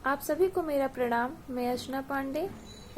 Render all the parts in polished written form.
आप सभी को मेरा प्रणाम। मैं अर्चना पांडे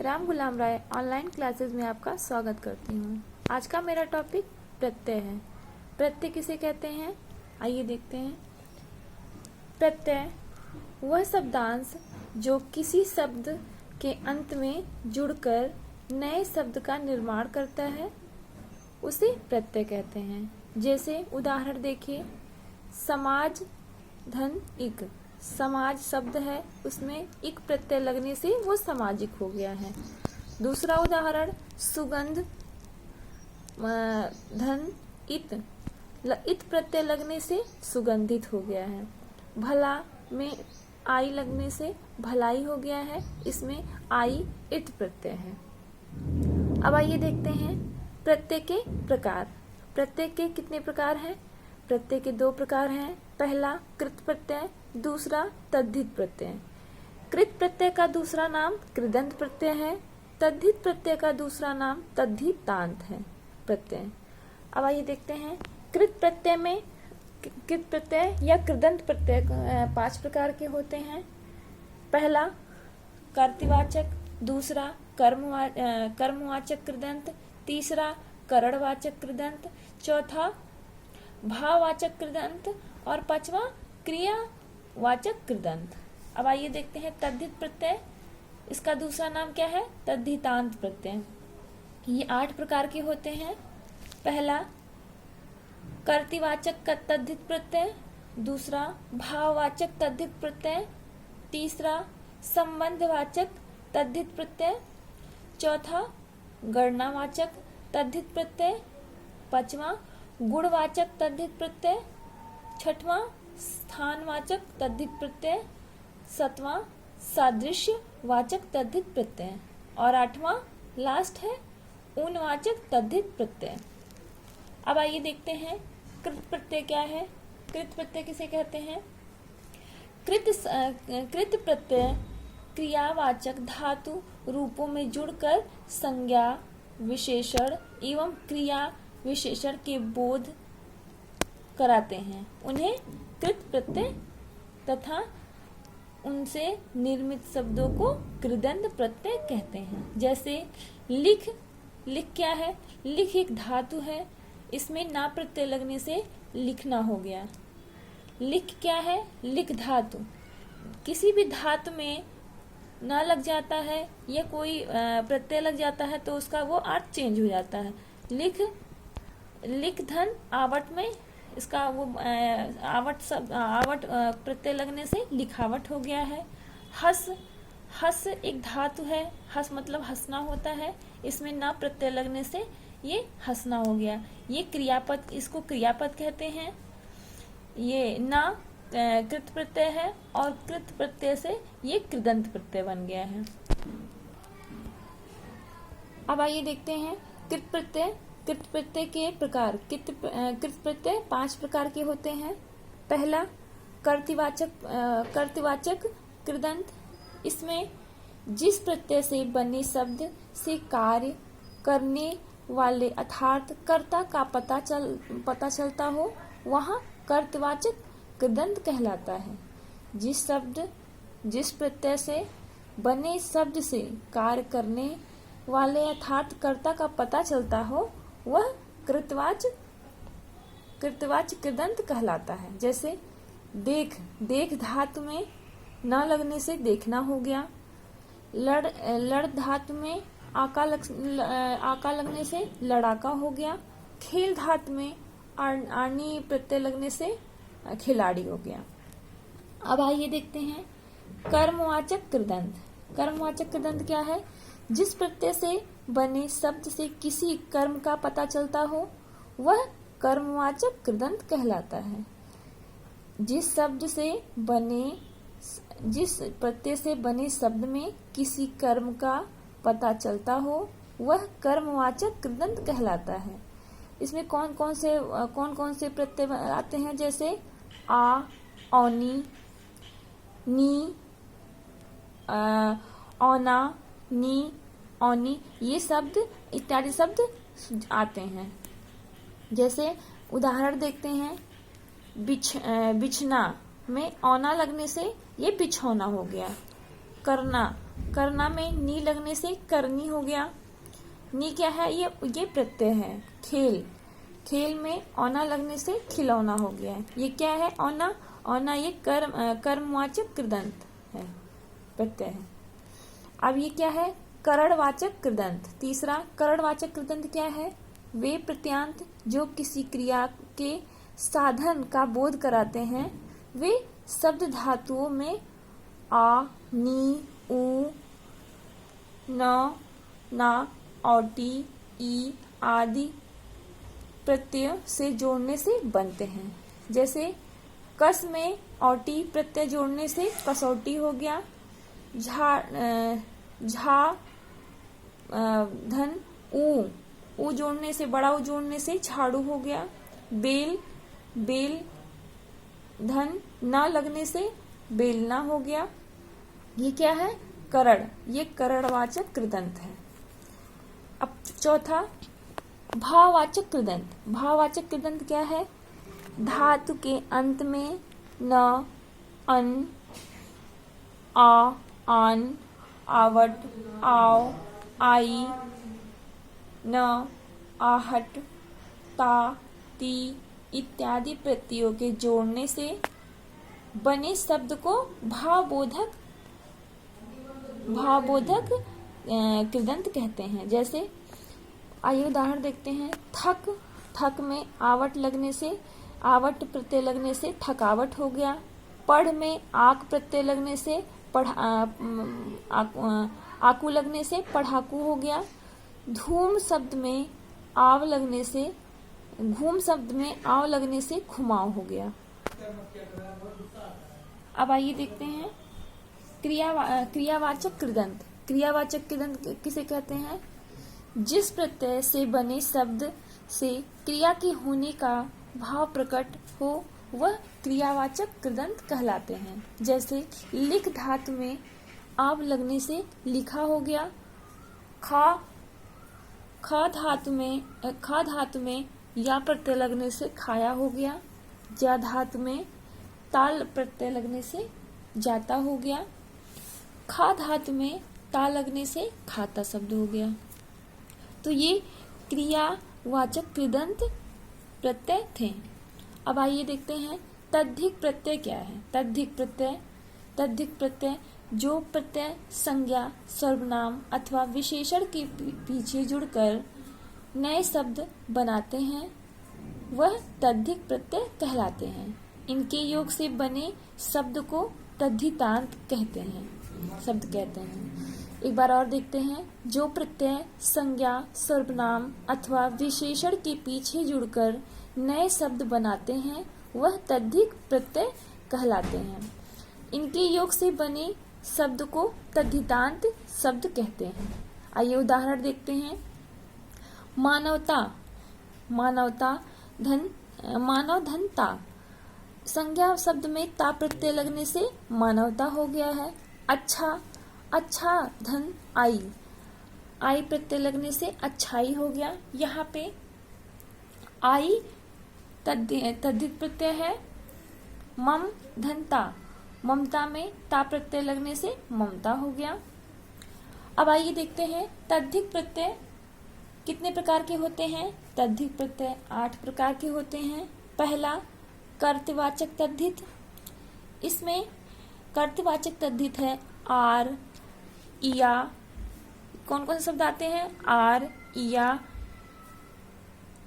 राम गुलाम राय ऑनलाइन क्लासेस में आपका स्वागत करती हूँ। आज का मेरा टॉपिक प्रत्यय है। प्रत्यय किसे कहते हैं, आइए देखते हैं। प्रत्यय वह शब्दांश जो किसी शब्द के अंत में जुड़कर नए शब्द का निर्माण करता है, उसे प्रत्यय कहते हैं। जैसे उदाहरण देखिए, समाज धन इक। समाज शब्द है, उसमें इक प्रत्यय लगने से वो सामाजिक हो गया है। दूसरा उदाहरण, सुगंध धन इत। इत प्रत्यय लगने से सुगंधित हो गया है। भला में आई लगने से भलाई हो गया है, इसमें आई इत प्रत्यय है। अब आइए देखते हैं प्रत्यय के प्रकार। प्रत्यय के कितने प्रकार हैं? प्रत्यय के दो प्रकार हैं। पहला कृत प्रत्यय, दूसरा तद्धित प्रत्यय। कृत प्रत्यय का दूसरा नाम कृदंत प्रत्यय है। तद्धित प्रत्यय का दूसरा नाम तद्धितांत है प्रत्यय। अब आइए देखते हैं कृत प्रत्यय में कृत प्रत्यय या कृदंत प्रत्यय 5 प्रकार के होते हैं। पहला कर्तृवाचक, दूसरा कर्मवाचक कृदंत, तीसरा करणवाचक कृदंत, चौथा भाववाचक कृदंत और पांचवा क्रियावाचक कृदंत। अब आइए देखते हैं तद्धित प्रत्यय। इसका दूसरा नाम क्या है? तद्धितांत प्रत्यय। ये 8 प्रकार के होते हैं। पहला कर्तृवाचक का तद्धित प्रत्यय, दूसरा भाववाचक तद्धित प्रत्यय, तीसरा संबंधवाचक तद्धित प्रत्यय, चौथा गणनावाचक तद्धित प्रत्यय, पांचवा गुणवाचक तद्धित प्रत्यय, छठवां स्थानवाचक तद्धित प्रत्यय, सातवां सादृश्यवाचक तद्धित प्रत्यय और 8वां लास्ट है ऊनवाचक तद्धित प्रत्यय। अब आइए देखते हैं कृत प्रत्यय क्या है। कृत प्रत्यय किसे कहते हैं? कृत प्रत्यय क्रियावाचक धातु रूपों में जुड़कर संज्ञा, विशेषण एवं क्रिया विशेषण के बोध कराते हैं। उन्हें कृत प्रत्यय तथा उनसे निर्मित शब्दों को कृदंत प्रत्यय कहते हैं। जैसे लिख। लिख क्या है? लिख एक धातु है, इसमें ना प्रत्यय लगने से लिखना हो गया। लिख क्या है? लिख धातु। किसी भी धातु में ना लग जाता है या कोई प्रत्यय लग जाता है तो उसका वो अर्थ चेंज हो जाता है। लिख धन आवट में इसका वो आवट प्रत्यय लगने से लिखावट हो गया है। हस। हस एक धातु है, हस मतलब हंसना होता है, इसमें ना प्रत्यय लगने से ये हंसना हो गया। ये क्रियापद, इसको क्रियापद कहते हैं। ये ना कृत प्रत्यय है और कृत प्रत्यय से ये कृदंत प्रत्यय बन गया है। अब आइए देखते हैं कृत प्रत्यय। कृत प्रत्यय के प्रकार। कृत प्रत्यय 5 प्रकार के होते हैं। पहला कर्तृवाचक कृदंत। इसमें जिस प्रत्यय से बने शब्द से कार्य करने वाले अर्थात कर्ता का पता चलता हो, वह कर्तृवाचक कृदंत कहलाता है। जिस प्रत्यय से बने शब्द से कार्य करने वाले अर्थात कर्ता का पता चलता हो, वह कृतवाचक कृदंत कहलाता है। जैसे देख। देख धातु में न लगने से देखना हो गया। लड़ धातु में आका लगने से लड़ाका हो गया। खेल धातु में आनी प्रत्यय लगने से खिलाड़ी हो गया। अब आइए देखते हैं कर्मवाचक कृदंत। कर्मवाचक कृदंत क्या है? जिस प्रत्यय से बने शब्द से किसी कर्म का पता चलता हो, वह कर्मवाचक कृदंत कहलाता है। जिस प्रत्यय से बने शब्द में किसी कर्म का पता चलता हो, वह कर्मवाचक कृदंत कहलाता है। इसमें कौन कौन से प्रत्यय आते हैं? जैसे आ, औनी, नी, औना, नी, औनी, ये शब्द इत्यादि शब्द आते हैं। जैसे उदाहरण देखते हैं, बिछना में औना लगने से ये बिछौना हो गया। करना, करना में नी लगने से करनी हो गया। नी क्या है? ये प्रत्यय है। खेल, खेल में औना लगने से खिलौना हो गया है। ये क्या है? औना, औना ये कर्मवाचक कृदंत है, प्रत्यय है। अब ये क्या है? करणवाचक कृदंत। तीसरा करणवाचक कृदंत क्या है? वे प्रत्यांत जो किसी क्रिया के साधन का बोध कराते हैं। वे शब्द धातुओं में आ, नी, ऊ, न, ना, औटी, ई आदि प्रत्यय से जोड़ने से बनते हैं। जैसे कस में औटी प्रत्यय जोड़ने से कसौटी हो गया। झा धन ऊ जोड़ने से, बड़ा ऊ जोड़ने से झाड़ू हो गया। बेल, बेल धन ना लगने से बेलना हो गया। ये क्या है? करण, ये करणवाचक कृदंत है। अब चौथा भाववाचक कृदंत। भाववाचक कृदंत क्या है? धातु के अंत में न, अन, आ, आन, आवट, आओ, आई, न, आहट, ता, ती इत्यादि प्रत्ययों के जोड़ने से बने शब्द को भावबोधक कृदंत कहते हैं। जैसे आइए उदाहरण देखते हैं। थक, थक में आवट लगने से, आवट प्रत्यय लगने से थकावट हो गया। पढ़ में आक प्रत्यय लगने से आकू लगने से पढ़ाकू हो गया। धूम शब्द में आव लगने से, घूम शब्द में आव लगने से घुमाव हो गया। अब आइए देखते हैं क्रियावाचक कृदंत। क्रियावाचक कृदंत किसे कहते हैं? जिस प्रत्यय से बने शब्द से क्रिया के होने का भाव प्रकट हो वह क्रियावाचक कृदंत कहलाते हैं। जैसे लिख धातु में आव लगने से लिखा हो गया। खा धातु में या प्रत्यय लगने से खाया हो गया। जा धातु में ताल प्रत्यय लगने से जाता हो गया। खा धातु में ता लगने से खाता शब्द हो गया। तो ये क्रियावाचक कृदंत प्रत्यय थे। अब आइए देखते हैं तद्धिक प्रत्यय क्या है। तद्धिक प्रत्यय जो प्रत्यय संज्ञा, सर्वनाम अथवा विशेषण के पीछे जुड़कर नए शब्द बनाते हैं वह तद्धिक प्रत्यय कहलाते हैं। इनके योग से बने शब्द को तद्धितांत कहते हैं, शब्द कहते हैं। एक बार और देखते हैं। जो प्रत्यय संज्ञा, सर्वनाम अथवा विशेषण के पीछे जुड़कर नए शब्द बनाते हैं वह तद्धिक प्रत्यय कहलाते हैं। इनके योग से बने शब्द को तद्धितांत शब्द कहते हैं। आइए उदाहरण देखते हैं। मानवता मानव धन ता, संज्ञा शब्द में ता प्रत्यय लगने से मानवता हो गया है। अच्छा धन आई प्रत्यय लगने से अच्छाई हो गया। यहाँ पे आई तद्धित प्रत्यय है। मम धन ता, ममता में ता प्रत्यय लगने से ममता हो गया। अब आइए देखते हैं तद्धित प्रत्यय कितने प्रकार के होते हैं। तद्धित प्रत्यय 8 प्रकार के होते हैं। पहला कर्तवाचक तद्धित। इसमें कर्तवाचक तद्धित है आर, इया। कौन कौन से शब्द आते हैं? आर, इया,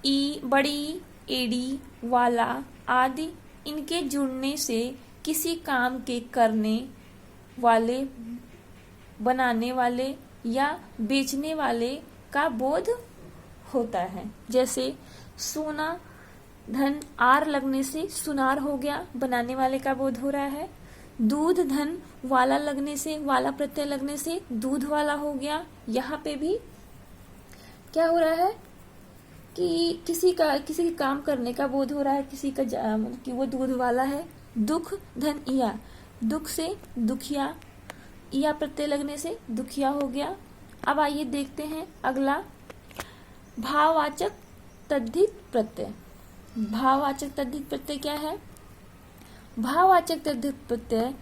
ई, बड़ी, एडी, वाला आदि। इनके जुड़ने से किसी काम के करने वाले, बनाने वाले या बेचने वाले का बोध होता है। जैसे सोना धन आर लगने से सुनार हो गया, बनाने वाले का बोध हो रहा है। दूध धन वाला लगने से, वाला प्रत्यय लगने से दूध वाला हो गया। यहाँ पे भी क्या हो रहा है कि किसी काम करने का बोध हो रहा है, किसी का कि वो दूध वाला है। दुख धन इया, दुख से दुखिया, इया प्रत्यय लगने से दुखिया हो गया। अब आइए देखते हैं अगला भाववाचक तद्धित प्रत्यय। भाववाचक तद्धित प्रत्यय क्या है? भाववाचक तद्धित प्रत्यय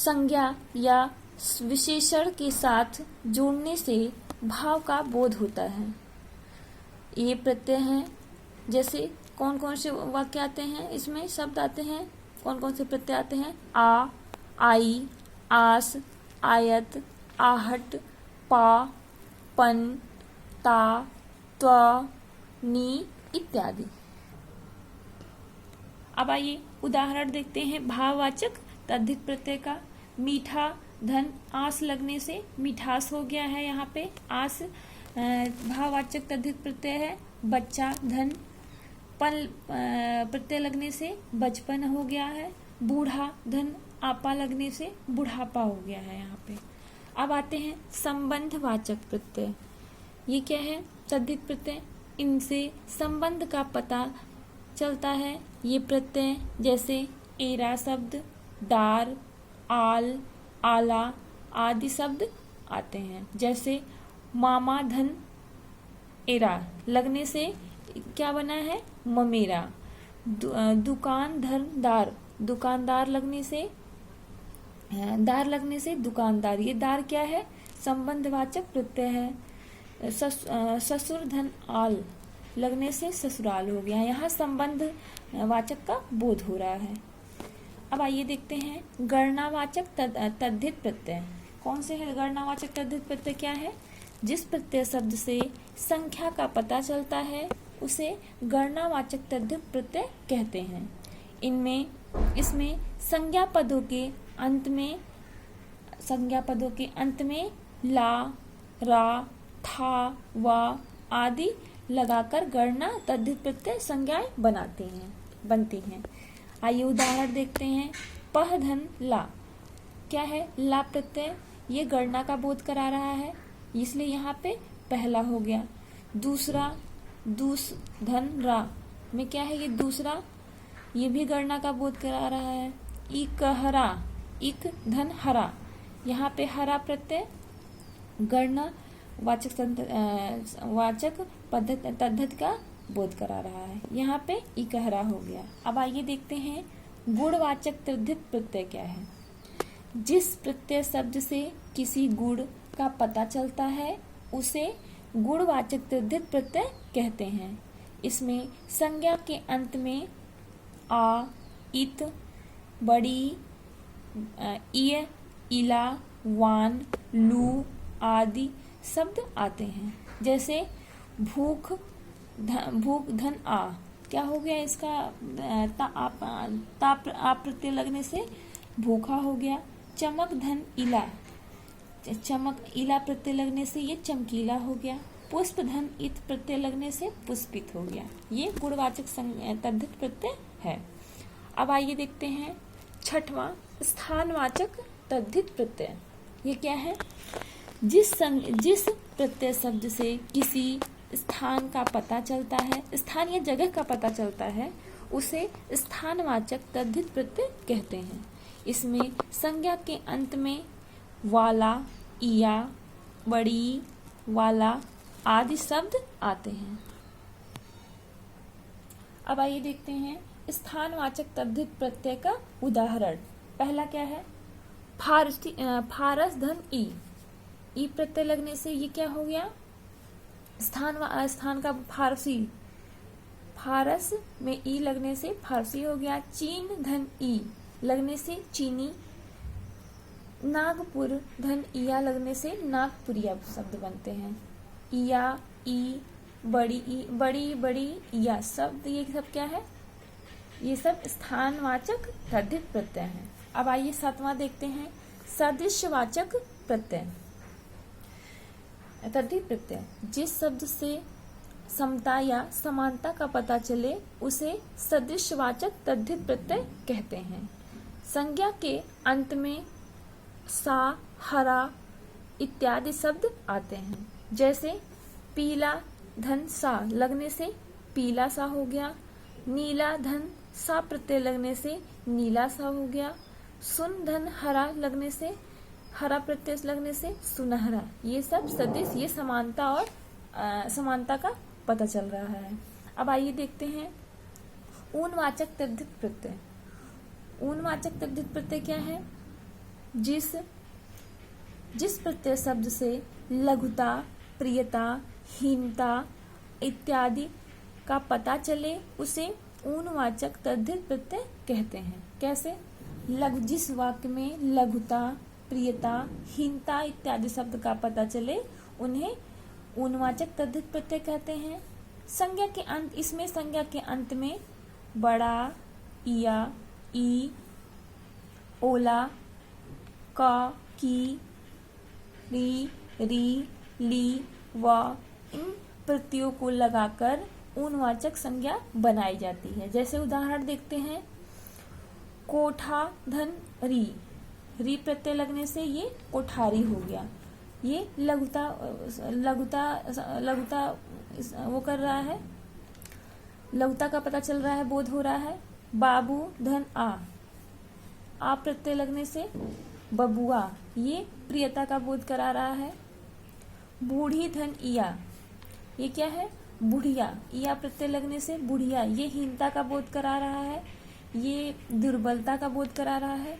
संज्ञा या विशेषण के साथ जोड़ने से भाव का बोध होता है। ये प्रत्यय हैं, जैसे कौन कौन से वाक्य आते हैं, इसमें शब्द आते हैं, कौन कौन से प्रत्यय आते हैं, आ, आई, आस, आयत, आहट, पा, पन, ता, त्वा, नी इत्यादि। अब आइए उदाहरण देखते हैं भाववाचक तद्धित प्रत्यय का। मीठा धन आस लगने से मिठास हो गया है, यहाँ पे आस भाववाचक तद्धित प्रत्यय है। बच्चा धन पल प्रत्यय लगने से बचपन हो गया है। बूढ़ा धन आपा लगने से बुढ़ापा हो गया है यहाँ पे। अब आते हैं संबंधवाचक प्रत्यय। ये क्या है, तद्धित प्रत्यय। इनसे संबंध का पता चलता है। ये प्रत्यय जैसे एरा शब्द, डार, आल, आला आदि शब्द आते हैं। जैसे मामा धन एरा लगने से क्या बना है, ममेरा। दुकान धन दार, दुकानदार लगने से दार लगने से दुकानदार। ये दार क्या है, संबंधवाचक प्रत्यय है। ससुर धन आल लगने से ससुराल हो गया। यहाँ संबंध वाचक का बोध हो रहा है। अब आइए देखते हैं गणनावाचक तद्धित प्रत्यय। कौन से है गणनावाचक तद्धित प्रत्यय, क्या है, जिस प्रत्यय शब्द से संख्या का पता चलता है उसे गणनावाचक तद्धित प्रत्यय कहते हैं। इसमें संज्ञा पदों के अंत में ला, रा, था, वा आदि लगाकर गणना तद्धित प्रत्यय संज्ञाएं बनती हैं। आइए उदाहरण देखते हैं। पह धन ला, क्या है, ला प्रत्यय, ये गणना का बोध करा रहा है, इसलिए यहाँ पे पहला हो गया। दूसरा दूस धन रा में क्या है, ये दूसरा, ये भी गणना का बोध करा रहा है। इक हरा, इक धन हरा, यहाँ पे हरा प्रत्यय गणना वाचक तद्धित का बोध करा रहा है। यहाँ पे इकहरा हो गया। अब आइए देखते हैं गुणवाचक तद्धित प्रत्यय क्या है। जिस प्रत्यय शब्द से किसी गुण का पता चलता है उसे गुणवाचक तद्धित प्रत्यय कहते हैं। इसमें संज्ञा के अंत में आ, इत, बड़ी, इय, इला, वान, लू आदि शब्द आते हैं। जैसे भूख धन आ, क्या हो गया, इसका आप प्रत्यय लगने से भूखा हो गया। चमक धन इला, चमक इला प्रत्यय लगने से ये चमकीला हो गया। पुष्प धन इत प्रत्यय लगने से पुष्पित हो गया। ये गुणवाचक तद्धित प्रत्यय है। अब आइए देखते हैं छठवां स्थानवाचक तद्धित प्रत्यय। ये क्या है, जिस प्रत्यय शब्द से किसी स्थान का पता चलता है, स्थान या जगह का पता चलता है, उसे स्थानवाचक तद्धित प्रत्यय कहते हैं। इसमें संज्ञा के अंत में वाला, इया, बड़ी, वाला आदि शब्द आते हैं। अब आइए देखते हैं स्थानवाचक तद्धित प्रत्यय का उदाहरण। पहला क्या है, फारस धन ई प्रत्यय लगने से ये क्या हो गया, स्थान का फारसी, फारस में ई लगने से फारसी हो गया। चीन धन ई लगने से चीनी। नागपुर धन इया लगने से नागपुरिया शब्द बनते हैं। इया, ई, बड़ी इया शब्द, ये सब क्या है, ये सब स्थानवाचक तद्धित प्रत्यय हैं। अब आइए सातवां देखते हैं सदृशवाचक प्रत्यय तद्धित प्रत्यय। जिस शब्द से समता या समानता का पता चले उसे सदृशवाचक तद्धित प्रत्यय कहते हैं। संज्ञा के अंत में सा, हरा इत्यादि शब्द आते हैं। जैसे पीला धन सा लगने से पीला सा हो गया। नीला धन सा प्रत्यय लगने से नीला सा हो गया। सुन धन हरा लगने से हरा प्रत्यय लगने से सुनहरा। ये सब सदिश, ये समानता और समानता का पता चल रहा है। अब आइए देखते हैं ऊनवाचक तद्धित प्रत्यय। ऊनवाचक तद्धित प्रत्यय क्या है, जिस प्रत्यय शब्द से लघुता, प्रियता, हीनता इत्यादि का पता चले उसे ऊनवाचक तद्धित प्रत्यय कहते हैं। कैसे? जिस वाक्य में लघुता, प्रियता, हीनता इत्यादि शब्द का पता चले उन्हें ऊनवाचक तद्धित प्रत्यय कहते हैं। संज्ञा के अंत, इसमें संज्ञा के अंत में बड़ा, इया, ई, ओला, का, की, री, री, ली, व इन प्रत्ययों को लगाकर ऊनवाचक संज्ञा बनाई जाती है। जैसे उदाहरण देखते हैं, कोठा धन री, री प्रत्यय लगने से ये कोठारी हो गया। ये लघुता वो कर रहा है, लघुता का पता चल रहा है, बोध हो रहा है। बाबू धन आ प्रत्यय लगने से बबुआ, ये प्रियता का बोध करा रहा है। बूढ़ी धन इया, ये क्या है? बुढ़िया, इया प्रत्यय लगने से बुढ़िया, ये हीनता का बोध करा रहा है, ये दुर्बलता का बोध करा रहा है।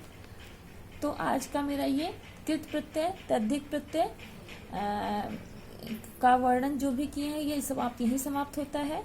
तो आज का मेरा ये कृत प्रत्यय, तद्धित प्रत्यय का वर्णन जो भी किए हैं ये यही समाप्त होता है।